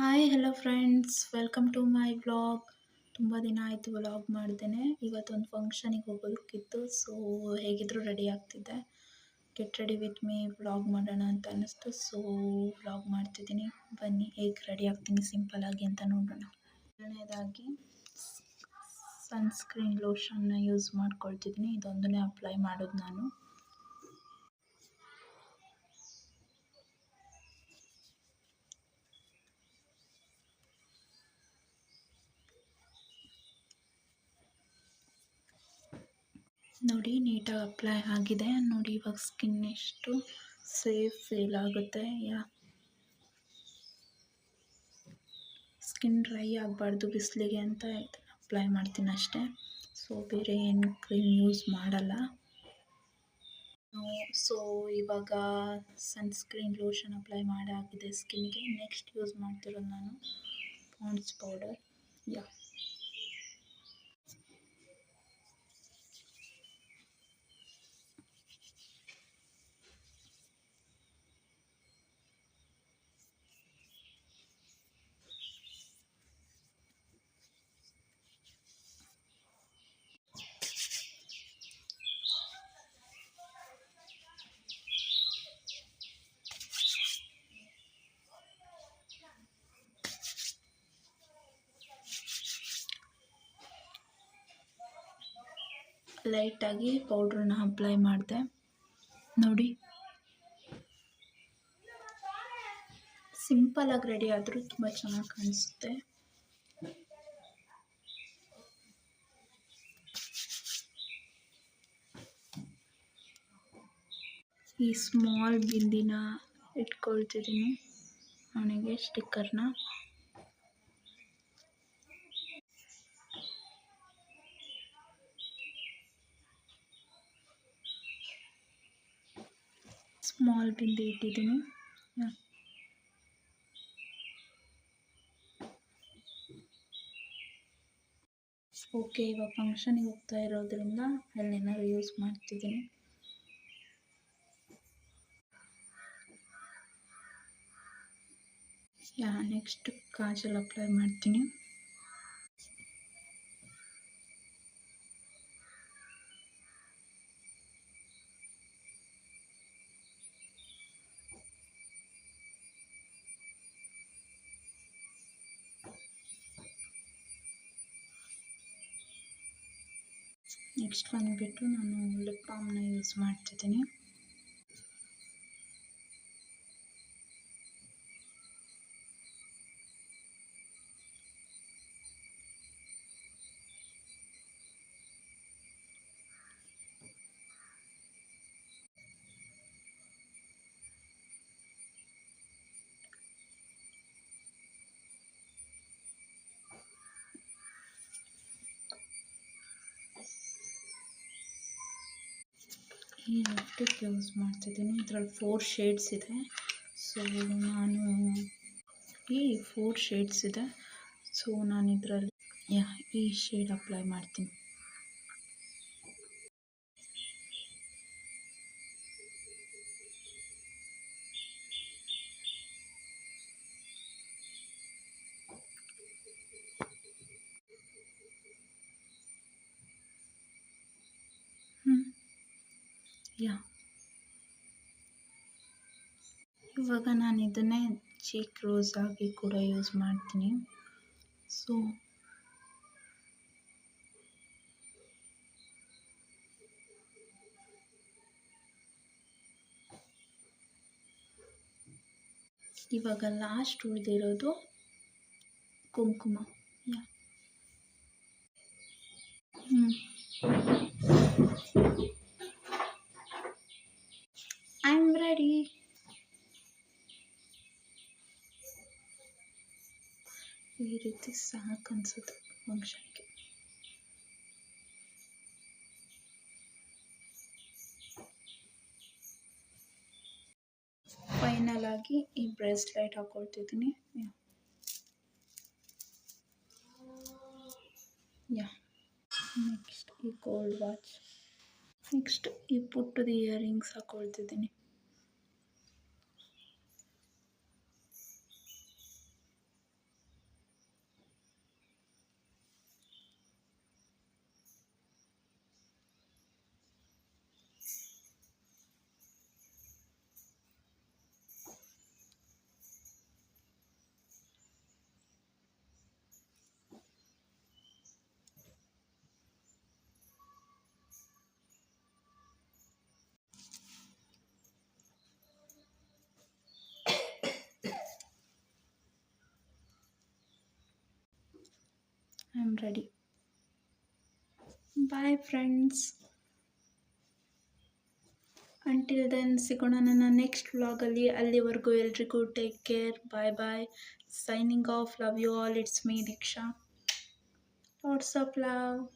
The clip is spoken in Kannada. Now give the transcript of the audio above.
Hi hello friends, welcome to my vlog. ತುಂಬ ದಿನ ಆಯಿತು ವ್ಲಾಗ್ ಮಾಡ್ದೇನೆ. ಇವತ್ತೊಂದು ಫಂಕ್ಷನಿಗೆ ಹೋಗೋದಕ್ಕಿತ್ತು, ಸೊ ಹೇಗಿದ್ದರೂ ರೆಡಿ ಆಗ್ತಿದ್ದೆ. Get ready with me, vlog ಮಾಡೋಣ ಅಂತ ಅನ್ನಿಸ್ತು, ಸೊ ವ್ಲಾಗ್ ಮಾಡ್ತಿದ್ದೀನಿ. ಬನ್ನಿ ಹೇಗೆ ರೆಡಿ ಆಗ್ತೀನಿ ಸಿಂಪಲ್ಲಾಗಿ ಅಂತ ನೋಡೋಣ. ಎರಡನೇದಾಗಿ ಸನ್ಸ್ಕ್ರೀನ್ ಲೋಷನ್ನ ಯೂಸ್ ಮಾಡ್ಕೊಳ್ತಿದ್ದೀನಿ. ಇದೊಂದನ್ನೇ ಅಪ್ಲೈ ಮಾಡೋದು ನಾನು. ನೋಡಿ, ನೀಟಾಗಿ ಅಪ್ಲೈ ಆಗಿದೆ. ನೋಡಿ ಇವಾಗ ಸ್ಕಿನ್ ಎಷ್ಟು ಸೇಫ್ ಫೀಲ್ ಆಗುತ್ತೆ. ಸ್ಕಿನ್ ಡ್ರೈ ಆಗಬಾರ್ದು ಬಿಸಿಲಿಗೆ ಅಂತ ಇದನ್ನು ಅಪ್ಲೈ ಮಾಡ್ತೀನಿ ಅಷ್ಟೇ. ಸೊ ಬೇರೆ ಏನು ಕ್ರೀಮ್ ಯೂಸ್ ಮಾಡಲ್ಲ. ಸೊ ಇವಾಗ ಸನ್ಸ್ಕ್ರೀನ್ ಲೋಷನ್ ಅಪ್ಲೈ ಮಾಡಾಗಿದೆ ಸ್ಕಿನ್ಗೆ. ನೆಕ್ಸ್ಟ್ ಯೂಸ್ ಮಾಡ್ತಿರೋದು ನಾನು ಪಾಂಡ್ಸ್ ಪೌಡರ್. ಲೈಟಾಗಿ ಪೌಡ್ರನ್ನ ಅಪ್ಲೈ ಮಾಡಿದೆ. ನೋಡಿ, ಸಿಂಪಲಾಗಿ ರೆಡಿ ಆದರೂ ತುಂಬ ಚೆನ್ನಾಗಿ ಕಾಣಿಸುತ್ತೆ. ಈ ಸ್ಮಾಲ್ ಬಿಂದಿನ ಇಟ್ಕೊಳ್ತಿದ್ದೀನಿ ನನಗೆ ಸ್ಟಿಕ್ಕರ್ನ. ಸ್ಮಾಲ್ ಬಿಂದಿ ಇಟ್ಟಿದ್ದೀನಿ. ಓಕೆ, ಇವಾಗ ಫಂಕ್ಷನಿಗೆ ಹೋಗ್ತಾ ಇರೋದ್ರಿಂದ ಅಲ್ಲೇನಾದ್ರು ಯೂಸ್ ಮಾಡ್ತಿದ್ದೀನಿ. ನೆಕ್ಸ್ಟ್ ಕಾಜಲ್ ಅಪ್ಲೈ ಮಾಡ್ತೀನಿ. ನೆಕ್ಸ್ಟ್ ಬಂದುಬಿಟ್ಟು ನಾನು ಲಿಪ್ ಬಾಮ್ನ ಯೂಸ್ ಮಾಡ್ತಿದ್ದೀನಿ. ಈ ಲಿಪ್ಸ್ಟಿಕ್ ಯೂಸ್ ಮಾಡ್ತಿದ್ದೀನಿ. ಇದರಲ್ಲಿ 4 ಶೇಡ್ಸ್ ಇದೆ. ಸೊ ನಾನು ಈ 4 ಶೇಡ್ಸ್ ಇದೆ. ಸೊ ನಾನು ಇದರಲ್ಲಿ ಈ ಶೇಡ್ ಅಪ್ಲೈ ಮಾಡ್ತೀನಿ. ಇವಾಗ ನಾನು ಇದನ್ನೇ ಚೀಕ್ ರೋಸ್ ಆಗಿ ಕೂಡ ಯೂಸ್ ಮಾಡ್ತೀನಿ. ಸೊ ಇವಾಗ ಲಾಸ್ಟ್ ಉಳಿದಿರೋದು ಕುಂಕುಮ. I am ready. ಈ ರೀತಿ ಸಾಕು ಅನಿಸುತ್ತೆ ಫಂಕ್ಷನ್ಗೆ. ಫೈನಲ್ ಆಗಿ ಈ ಬ್ರೇಸ್ಲೈಟ್ ಹಾಕೊಳ್ತಿದ್ದೀನಿ. ನೆಕ್ಸ್ಟ್ ಈ ಗೋಲ್ಡ್ ವಾಚ್. ನೆಕ್ಸ್ಟ್ ಈ ಪುಟ್ಟದ ಇಯರಿಂಗ್ಸ್ ಹಾಕೊಳ್ತಿದ್ದೀನಿ. Am ready. Bye friends. Until then ಸಿಗೋಣ ನನ್ನ ನೆಕ್ಸ್ಟ್ ವ್ಲಾಗಲ್ಲಿ. ಅಲ್ಲಿವರೆಗೂ ಎಲ್ರಿಗೂ take care. Bye bye. Signing off. Love you all. It's me Diksha. Lots of love.